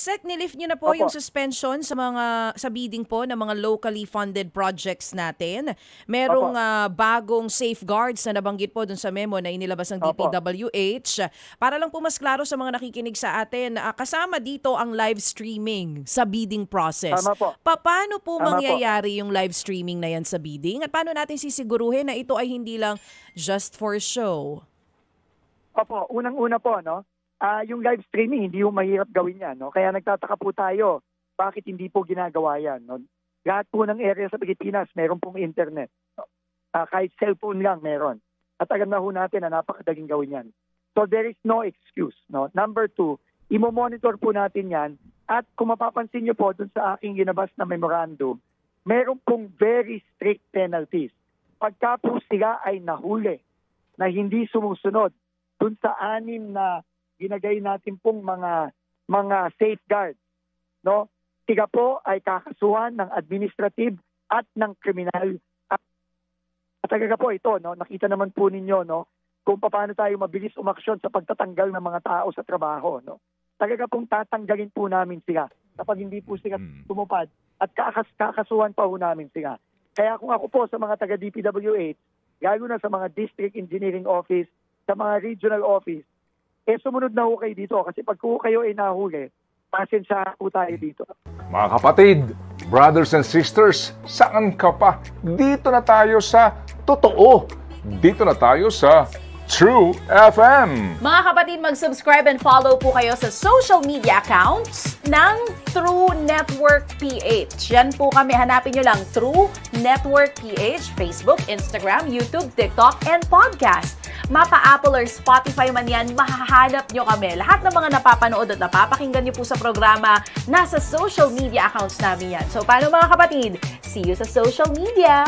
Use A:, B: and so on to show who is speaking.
A: Sec, nilift nyo na po yung suspension sa bidding po ng mga locally funded projects natin. Merong bagong safeguards na nabanggit po dun sa memo na inilabas ng DPWH. Para lang po mas klaro sa mga nakikinig sa atin, kasama dito ang live streaming sa bidding process. Paano po mangyayari yung live streaming na yan sa bidding? At paano natin sisiguruhin na ito ay hindi lang just for show?
B: Opo, unang-una po, no? Yung live streaming, hindi yung mahirap gawin yan. No? Kaya nagtataka po tayo, bakit hindi po ginagawa yan? No? Lahat po ng area sa Pilipinas, meron pong internet. No? Kahit cellphone lang, meron. At alam na ho natin na napakadaling gawin yan. So there is no excuse. No? Number 2, imo-monitor po natin yan. At kung mapapansin nyo po dun sa aking ginabas na memorandum, meron pong very strict penalties. Pagka po sila ay nahuli na hindi sumusunod dun sa 6 na ginagay natin pong mga safeguards, no? Sila po ay kakasuhan ng administrative at ng kriminal. At talaga po ito, no? Nakita naman po ninyo, no? Kung paano tayo mabilis umaksyon sa pagtatanggal ng mga tao sa trabaho, no? Talaga pong tatanggalin po namin sila kapag hindi po sila tumupad at kakasuhan pa po namin sila. Kaya kung ako po sa mga taga DPWH, lalo na sa mga district engineering office, sa mga regional office, sumunod na ho kayo dito kasi pag kayo ay nahuli, pasensya po tayo dito.
C: Mga kapatid, brothers and sisters, saan ka pa? Dito na tayo sa totoo. Dito na tayo sa True FM.
D: Mga kapatid, mag-subscribe and follow po kayo sa social media accounts ng True Network PH. Yan po kami. Hanapin nyo lang True Network PH, Facebook, Instagram, YouTube, TikTok, and podcast. Mapa Apple or Spotify man yan, mahahanap nyo kami. Lahat ng mga napapanood at napapakinggan nyo po sa programa, nasa social media accounts namin yan. So, paano mga kapatid? See you sa social media!